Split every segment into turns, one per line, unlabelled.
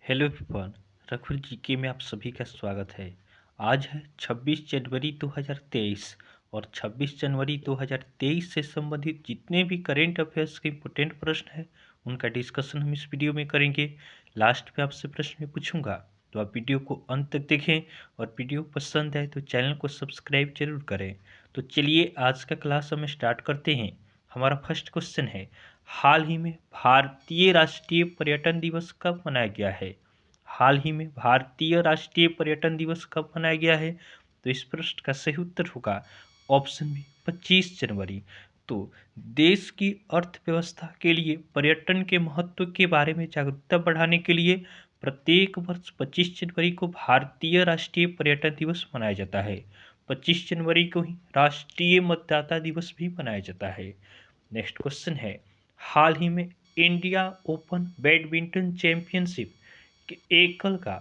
Hello everyone, रघुवीर GK में आप सभी का स्वागत है। आज है 26 जनवरी 2023 और 26 जनवरी 2023 से संबंधित जितने भी करेंट अफेयर्स के इम्पोर्टेंट प्रश्न हैं उनका डिस्कशन हम इस वीडियो में करेंगे। लास्ट में आपसे प्रश्न में पूछूंगा, तो आप वीडियो को अंत तक देखें और वीडियो पसंद आए तो चैनल को सब्सक्राइब जरूर करें। तो चलिए आज का क्लास हम स्टार्ट करते हैं। हमारा फर्स्ट क्वेश्चन है, हाल ही में भारतीय राष्ट्रीय पर्यटन दिवस कब मनाया गया है? हाल ही में भारतीय राष्ट्रीय पर्यटन दिवस कब मनाया गया है? तो इस प्रश्न का सही उत्तर होगा ऑप्शन बी 25 जनवरी। तो देश की अर्थव्यवस्था के लिए पर्यटन के महत्व के बारे में जागरूकता बढ़ाने के लिए प्रत्येक वर्ष 25 जनवरी को भारतीय राष्ट्रीय पर्यटन दिवस मनाया जाता है। 25 जनवरी को ही राष्ट्रीय मतदाता दिवस भी मनाया जाता है। नेक्स्ट क्वेश्चन है, हाल ही में इंडिया ओपन बैडमिंटन चैंपियनशिप के एकल का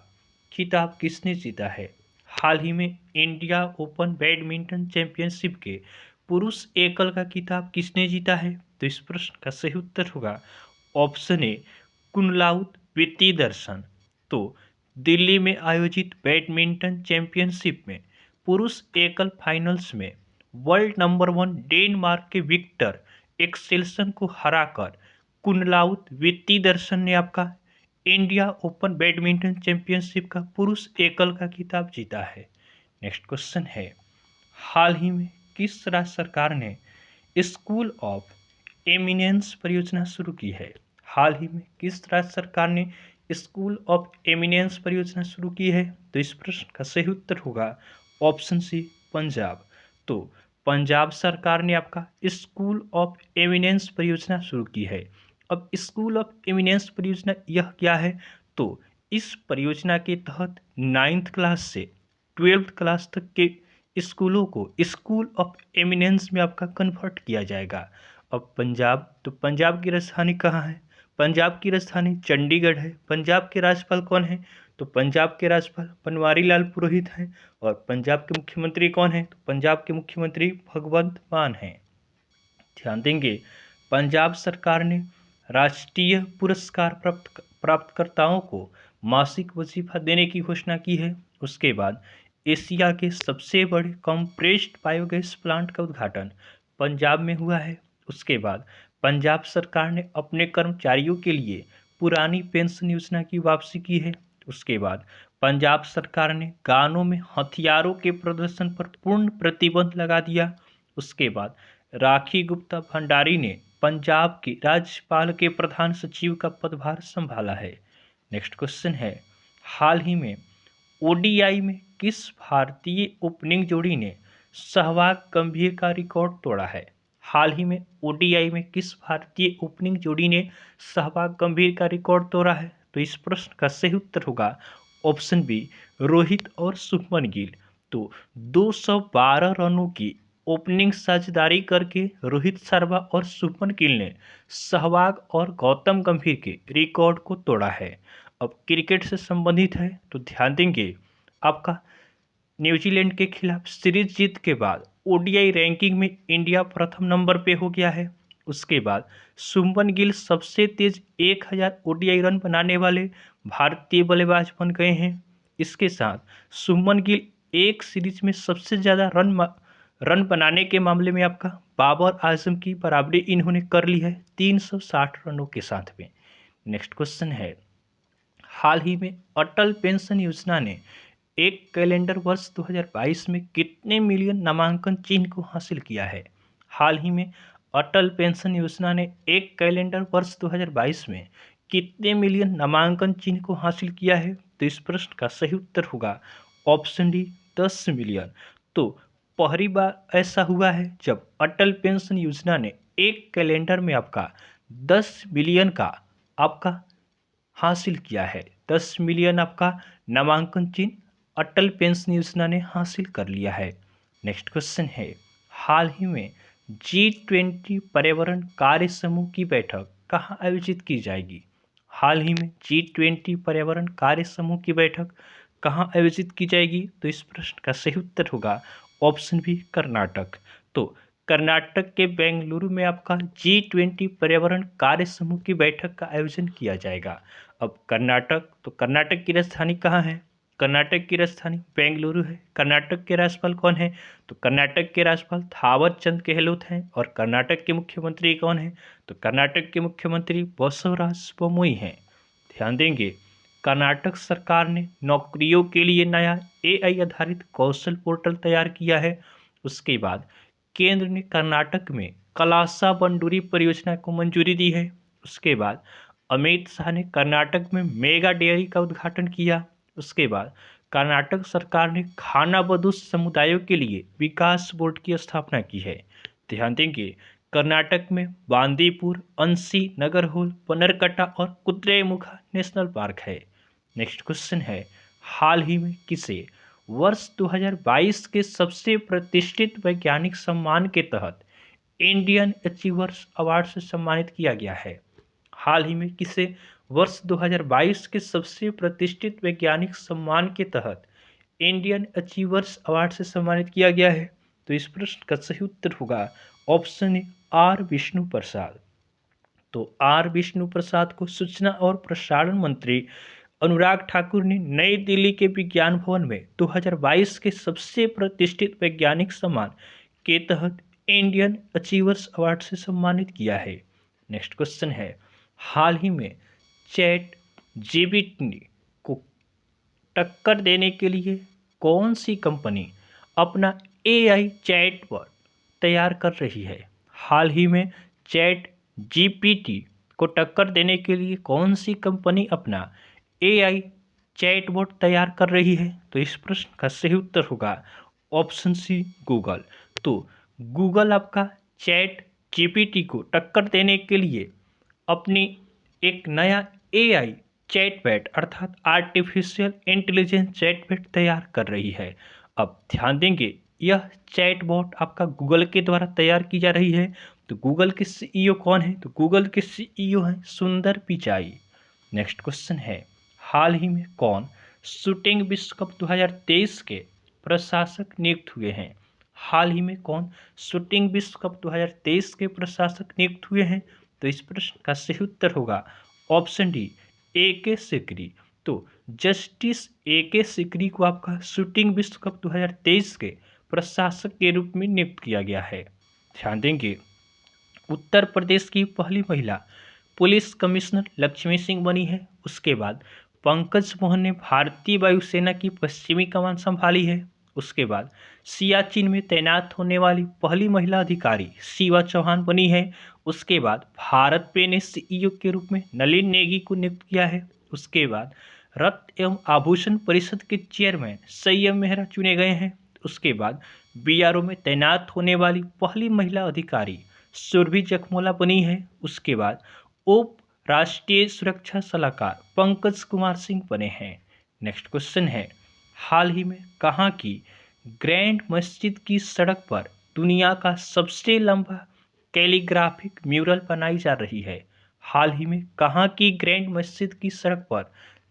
खिताब किसने जीता है? हाल ही में इंडिया ओपन बैडमिंटन चैंपियनशिप के पुरुष एकल का खिताब किसने जीता है? तो इस प्रश्न का सही उत्तर होगा ऑप्शन ए कुनलाउत वित्तीदर्शन। तो दिल्ली में आयोजित बैडमिंटन चैंपियनशिप में पुरुष एकल फाइनल्स में वर्ल्ड नंबर 1 डेनमार्क के विक्टर एक्सेल्सन को हराकर कुनलाउत वित्तीदर्शन ने आपका इंडिया ओपन बैडमिंटन चैंपियनशिप का पुरुष एकल का खिताब जीता है। नेक्स्ट क्वेश्चन है, हाल ही में किस राज्य सरकार ने स्कूल ऑफ एमिनेंस परियोजना शुरू की है? हाल ही में किस राज्य सरकार ने स्कूल ऑफ एमिनेंस परियोजना शुरू की है? तो इस प्रश्न का सही उत्तर होगा ऑप्शन सी पंजाब। तो पंजाब सरकार ने आपका स्कूल ऑफ एमिनेंस परियोजना शुरू की है। अब स्कूल ऑफ एमिनेंस परियोजना यह क्या है? तो इस परियोजना के तहत 9th क्लास से 12th क्लास तक के स्कूलों को स्कूल ऑफ एमिनेंस में आपका कन्वर्ट किया जाएगा। अब पंजाब, तो पंजाब की राजधानी कहाँ है? पंजाब की राजधानी चंडीगढ़ है। पंजाब के राज्यपाल कौन है? तो पंजाब के राज्यपाल बनवारी लाल पुरोहित हैं। और पंजाब के मुख्यमंत्री कौन है? तो पंजाब के मुख्यमंत्री भगवंत मान हैं। ध्यान देंगे, पंजाब सरकार ने राष्ट्रीय पुरस्कार प्राप्तकर्ताओं को मासिक वजीफा देने की घोषणा की है। उसके बाद एशिया के सबसे बड़े कंप्रेस्ड बायोगैस प्लांट का उद्घाटन पंजाब में हुआ है। उसके बाद पंजाब सरकार ने अपने कर्मचारियों के लिए पुरानी पेंशन योजना की वापसी की है। उसके बाद पंजाब सरकार ने गानों में हथियारों के प्रदर्शन पर पूर्ण प्रतिबंध लगा दिया। उसके बाद राखी गुप्ता भंडारी ने पंजाब के राज्यपाल के प्रधान सचिव का पदभार संभाला है। नेक्स्ट क्वेश्चन है, हाल ही में ओडीआई में किस भारतीय ओपनिंग जोड़ी ने सहवाग गंभीर का रिकॉर्ड तोड़ा है? हाल ही में ओडीआई में किस भारतीय ओपनिंग जोड़ी ने सहवाग गंभीर का रिकॉर्ड तोड़ा है? तो इस प्रश्न का सही उत्तर होगा ऑप्शन बी रोहित और शुभमन गिल। तो 212 रनों की ओपनिंग साझेदारी करके रोहित शर्मा और शुभमन गिल ने सहवाग और गौतम गंभीर के रिकॉर्ड को तोड़ा है। अब क्रिकेट से संबंधित है तो ध्यान देंगे, आपका न्यूजीलैंड के खिलाफ सीरीज जीत के बाद ओडीआई रैंकिंग में इंडिया प्रथम नंबर पे हो गया है। उसके बाद शुभमन गिल सबसे तेज 1000 ओडीआई रन बनाने वाले भारतीय बल्लेबाज बन गए हैं। इसके साथ शुभमन गिल एक सीरीज में सबसे ज़्यादा रन बनाने के मामले में आपका बाबर आजम की बराबरी इन्होंने कर ली है 360 रनों के साथ में। नेक्स्ट क्वेश्चन है, हाल ही में अटल पेंशन योजना ने एक कैलेंडर वर्ष 2022 में कितने मिलियन नामांकन चिन्ह को हासिल किया है? हाल ही में अटल पेंशन योजना ने एक कैलेंडर वर्ष 2022 में कितने मिलियन नामांकन चिन्ह को हासिल किया है? तो इस प्रश्न का सही उत्तर होगा ऑप्शन डी 10 मिलियन। तो पहली बार ऐसा हुआ है जब अटल पेंशन योजना ने एक कैलेंडर में आपका 10 मिलियन का आपका हासिल किया है। 10 मिलियन आपका नामांकन चिन्ह अटल पेंशन योजना ने हासिल कर लिया है। नेक्स्ट क्वेश्चन है, हाल ही में G20 पर्यावरण कार्य समूह की बैठक कहाँ आयोजित की जाएगी? हाल ही में G20 पर्यावरण कार्य समूह की बैठक कहाँ आयोजित की जाएगी? तो इस प्रश्न का सही उत्तर होगा ऑप्शन बी कर्नाटक। तो कर्नाटक के बेंगलुरु में आपका G20 पर्यावरण कार्य समूह की बैठक का आयोजन किया जाएगा। अब कर्नाटक की राजधानी कहाँ है? कर्नाटक की राजधानी बेंगलुरु है। कर्नाटक के राज्यपाल कौन है? तो कर्नाटक के राज्यपाल थावर चंद गहलोत हैं। और कर्नाटक के मुख्यमंत्री कौन है? तो कर्नाटक के मुख्यमंत्री बसवराज बोम्मई हैं। ध्यान देंगे, कर्नाटक सरकार ने नौकरियों के लिए नया AI आधारित कौशल पोर्टल तैयार किया है। उसके बाद केंद्र ने कर्नाटक में कलासा बंडूरी परियोजना को मंजूरी दी है। उसके बाद अमित शाह ने कर्नाटक में मेगा डेयरी का उद्घाटन किया। उसके बाद कर्नाटक सरकार ने खाना बदोश समुदायों के लिए विकास बोर्ड की स्थापना की है। ध्यान देंगे, कर्नाटक में बांदीपुर, अंसी, नगरहोल, पनरकट्टा और कुद्रेमुखा नेशनल पार्क है। नेक्स्ट क्वेश्चन है, हाल ही में किसे वर्ष 2022 के सबसे प्रतिष्ठित वैज्ञानिक सम्मान के तहत इंडियन अचीवर्स अवार्ड से सम्मानित किया गया है? हाल ही में किसे वर्ष 2022 के सबसे प्रतिष्ठित वैज्ञानिक सम्मान के तहत इंडियन अचीवर्स अवार्ड से सम्मानित किया गया है? तो इस प्रश्न का सही उत्तर होगा ऑप्शन ए आर विष्णु प्रसाद। तो आर विष्णु प्रसाद को सूचना और प्रसारण मंत्री अनुराग ठाकुर ने नई दिल्ली के विज्ञान भवन में 2022 के सबसे प्रतिष्ठित वैज्ञानिक सम्मान के तहत इंडियन अचीवर्स अवार्ड से सम्मानित किया है। नेक्स्ट क्वेश्चन है, हाल ही में चैट जीपीटी को टक्कर देने के लिए कौन सी कंपनी अपना AI चैटबॉट तैयार कर रही है? हाल ही में चैट जीपीटी को टक्कर देने के लिए कौन सी कंपनी अपना AI चैटबॉट तैयार कर रही है? तो इस प्रश्न का सही उत्तर होगा ऑप्शन सी गूगल। तो गूगल आपका चैट जीपीटी को टक्कर देने के लिए अपनी एक नया AI चैटबॉट अर्थात आर्टिफिशियल इंटेलिजेंस चैटबॉट तैयार कर रही है। अब ध्यान देंगे, यह चैटबॉट आपका गूगल के द्वारा तैयार की जा रही है। तो गूगल के CEO कौन है? तो गूगल के CEO हैं सुंदर पिचाई। नेक्स्ट क्वेश्चन है, हाल ही में कौन शूटिंग विश्व कप 2023 के प्रशासक नियुक्त हुए हैं? हाल ही में कौन शूटिंग विश्व कप 2023 के प्रशासक नियुक्त हुए हैं? तो इस प्रश्न का सही उत्तर होगा ऑप्शन डी AK सिकरी। तो जस्टिस AK सिकरी को आपका शूटिंग विश्व कप 2023 के प्रशासक के रूप में नियुक्त किया गया है। ध्यान देंगे, उत्तर प्रदेश की पहली महिला पुलिस कमिश्नर लक्ष्मी सिंह बनी है। उसके बाद पंकज मोहन ने भारतीय वायुसेना की पश्चिमी कमान संभाली है। उसके बाद सियाचिन में तैनात होने वाली पहली महिला अधिकारी शिवा चौहान बनी है। उसके बाद भारत पे ने CEO के रूप में नलिन नेगी को नियुक्त किया है। उसके बाद रत्न एवं आभूषण परिषद के चेयरमैन संयम मेहरा चुने गए हैं। उसके बाद BRO में तैनात होने वाली पहली महिला अधिकारी सुरभि जखमोला बनी है। उसके बाद उप राष्ट्रीय सुरक्षा सलाहकार पंकज कुमार सिंह बने हैं। नेक्स्ट क्वेश्चन है, हाल ही में कहाँ की ग्रैंड मस्जिद की सड़क पर दुनिया का सबसे लंबा कैलीग्राफिक म्यूरल बनाई जा रही है? हाल ही में कहाँ की ग्रैंड मस्जिद की सड़क पर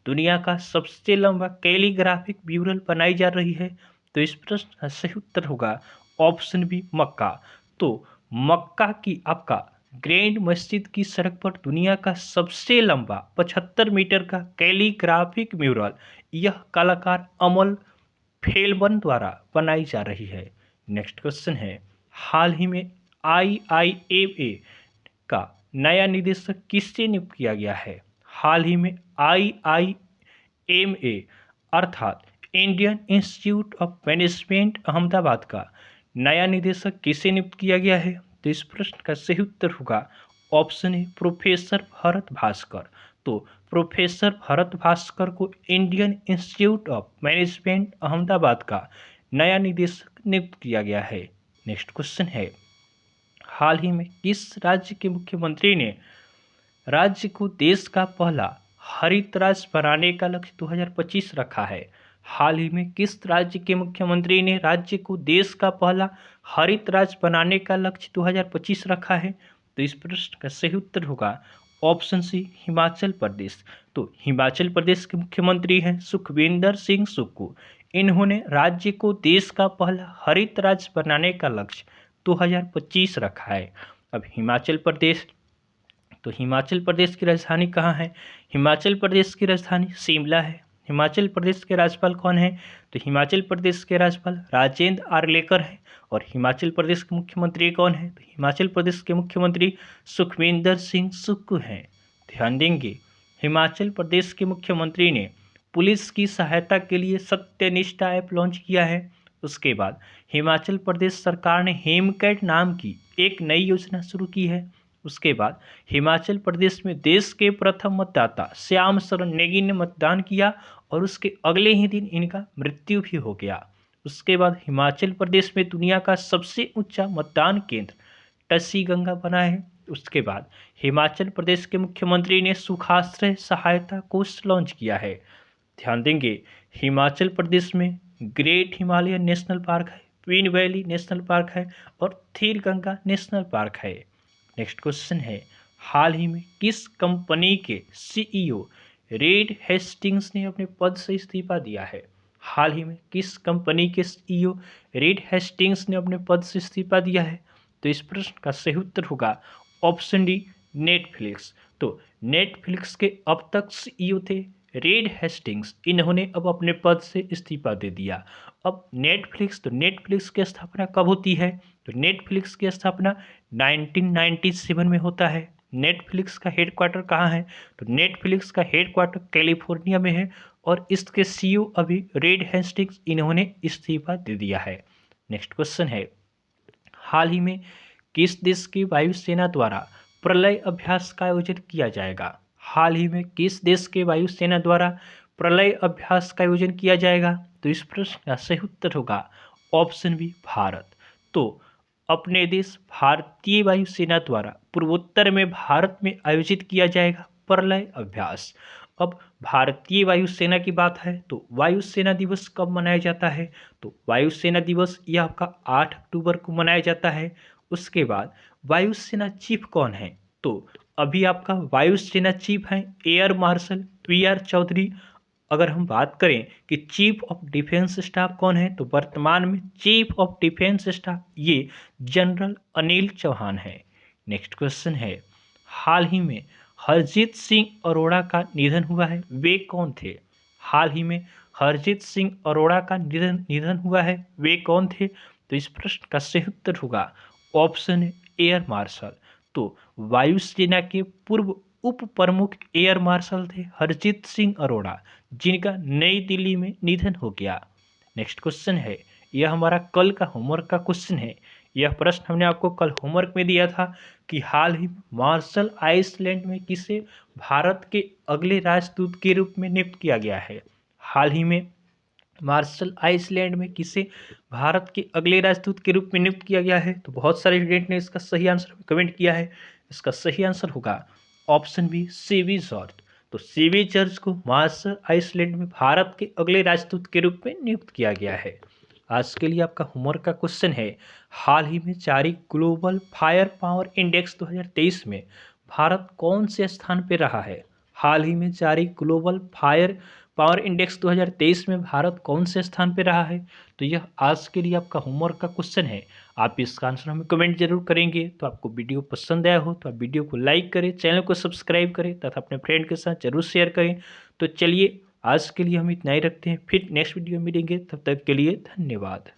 दुनिया का सबसे लंबा कैलीग्राफिक म्यूरल बनाई जा रही है? तो इस प्रश्न का सही उत्तर होगा ऑप्शन बी मक्का। तो मक्का की आपका ग्रैंड मस्जिद की सड़क पर दुनिया का सबसे लंबा 75 मीटर का कैलीग्राफिक म्यूरल यह कलाकार अमल फेलबन द्वारा बनाई जा रही है। नेक्स्ट क्वेश्चन है, हाल ही में IIMA का नया निदेशक किससे नियुक्त किया गया है? हाल ही में IIMA अर्थात Indian institute of management Ahmedabad का नया निदेशक किसे नियुक्त किया गया है? तो इस प्रश्न का सही उत्तर होगा option A professor Bharat Bhaskar. तो प्रोफेसर भरत भास्कर को Indian institute of management Ahmedabad का नया निदेशक नियुक्त किया गया है। नेक्स्ट क्वेश्चन है, हाल ही में किस राज्य के मुख्यमंत्री ने राज्य को देश का पहला हरित राज्य बनाने का लक्ष्य 2025 रखा है? हाल ही में किस राज्य के मुख्यमंत्री ने राज्य को देश का पहला हरित राज्य बनाने का लक्ष्य 2025 रखा है? तो इस प्रश्न का सही उत्तर होगा ऑप्शन सी हिमाचल प्रदेश। तो हिमाचल प्रदेश के मुख्यमंत्री हैं सुखविंदर सिंह सुक्खू। इन्होंने राज्य को देश का पहला हरित राज्य बनाने का लक्ष्य 2025 रखा है। अब हिमाचल प्रदेश, तो हिमाचल प्रदेश की राजधानी कहाँ है? हिमाचल प्रदेश की राजधानी शिमला है। हिमाचल प्रदेश के राज्यपाल कौन है? तो हिमाचल प्रदेश के राज्यपाल राजेंद्र आर्लेकर हैं। और हिमाचल प्रदेश के मुख्यमंत्री कौन है? तो हिमाचल प्रदेश के मुख्यमंत्री सुखविंदर सिंह सुक्खू हैं। ध्यान देंगे, हिमाचल प्रदेश के मुख्यमंत्री ने पुलिस की सहायता के लिए सत्यनिष्ठा ऐप लॉन्च किया है। उसके बाद हिमाचल प्रदेश सरकार ने हेमकैट नाम की एक नई योजना शुरू की है। उसके बाद हिमाचल प्रदेश में देश के प्रथम मतदाता श्याम शरण नेगी ने मतदान किया और उसके अगले ही दिन इनका मृत्यु भी हो गया। उसके बाद हिमाचल प्रदेश में दुनिया का सबसे ऊंचा मतदान केंद्र टसी गंगा बना है। उसके बाद हिमाचल प्रदेश के मुख्यमंत्री ने सुखाश्रय सहायता कोष लॉन्च किया है। ध्यान देंगे, हिमाचल प्रदेश में ग्रेट हिमालयन नेशनल पार्क है, क्वीन वैली नेशनल पार्क है और थीर गंगा नेशनल पार्क है। नेक्स्ट क्वेश्चन है, हाल ही में किस कंपनी के सीईओ रेड हेस्टिंग्स ने अपने पद से इस्तीफा दिया है? हाल ही में किस कंपनी के सीईओ रेड हेस्टिंग्स ने अपने पद से इस्तीफा दिया है? तो इस प्रश्न का सही उत्तर होगा ऑप्शन डी, नेटफ्लिक्स। तो नेटफ्लिक्स के अब तक सीईओ थे रेड हेस्टिंग्स, इन्होंने अब अपने पद से इस्तीफा दे दिया। अब नेटफ्लिक्स, तो नेटफ्लिक्स की स्थापना कब होती है? तो नेटफ्लिक्स की स्थापना 1997 में होता है। नेटफ्लिक्स का हेडक्वार्टर कहाँ है? तो नेटफ्लिक्स का हेडक्वार्टर कैलिफोर्निया में है और इसके सीईओ अभी रेड हेस्टिंग्स, इन्होंने इस्तीफा दे दिया है। नेक्स्ट क्वेश्चन है, हाल ही में किस देश की वायुसेना द्वारा प्रलय अभ्यास का आयोजन किया जाएगा? हाल ही में किस देश के वायुसेना द्वारा प्रलय अभ्यास का आयोजन किया जाएगा? तो इस प्रश्न का सही उत्तर होगा ऑप्शन बी, भारत। तो अपने देश भारतीय वायुसेना द्वारा पूर्वोत्तर में भारत में आयोजित किया जाएगा प्रलय अभ्यास। अब भारतीय वायुसेना की बात है तो वायुसेना दिवस कब मनाया जाता है? तो वायुसेना दिवस यह आपका 8 अक्टूबर को मनाया जाता है। उसके बाद वायुसेना चीफ कौन है? तो अभी आपका वायुसेना चीफ हैं एयर मार्शल पी.आर. चौधरी। अगर हम बात करें कि चीफ ऑफ डिफेंस स्टाफ कौन है, तो वर्तमान में चीफ ऑफ डिफेंस स्टाफ ये जनरल अनिल चौहान है। नेक्स्ट क्वेश्चन है, हाल ही में हरजीत सिंह अरोड़ा का निधन हुआ है, वे कौन थे? हाल ही में हरजीत सिंह अरोड़ा का निधन हुआ है, वे कौन थे? तो इस प्रश्न का सही उत्तर होगा ऑप्शन एयर मार्शल। तो वायुसेना के पूर्व उप प्रमुख एयर मार्शल थे हरजीत सिंह अरोड़ा, जिनका नई दिल्ली में निधन हो गया। नेक्स्ट क्वेश्चन है, यह हमारा कल का होमवर्क का क्वेश्चन है। यह प्रश्न हमने आपको कल होमवर्क में दिया था कि हाल ही मार्शल आइसलैंड में किसे भारत के अगले राजदूत के रूप में नियुक्त किया गया है? हाल ही में मार्शल आइसलैंड में किसे भारत के अगले राजदूत के रूप में नियुक्त किया गया है? तो बहुत सारे स्टूडेंट ने इसका सही आंसर कमेंट किया है। इसका सही आंसर होगा ऑप्शन बी, सीवी जॉर्ज। तो सीवी जॉर्ज को मार्शल आइसलैंड में भारत के अगले राजदूत के रूप में नियुक्त किया गया है। आज के लिए आपका होमवर्क का क्वेश्चन है, हाल ही में जारी ग्लोबल फायर पावर इंडेक्स 2023 में भारत कौन से स्थान पर रहा है? हाल ही में जारी ग्लोबल फायर पावर इंडेक्स 2023 में भारत कौन से स्थान पर रहा है? तो यह आज के लिए आपका होमवर्क का क्वेश्चन है। आप इसका आंसर हमें कमेंट जरूर करेंगे। तो आपको वीडियो पसंद आया हो तो आप वीडियो को लाइक करें, चैनल को सब्सक्राइब करें तथा अपने फ्रेंड के साथ जरूर शेयर करें। तो चलिए आज के लिए हम इतना ही रखते हैं, फिर नेक्स्ट वीडियो में मिलेंगे, तब तक के लिए धन्यवाद।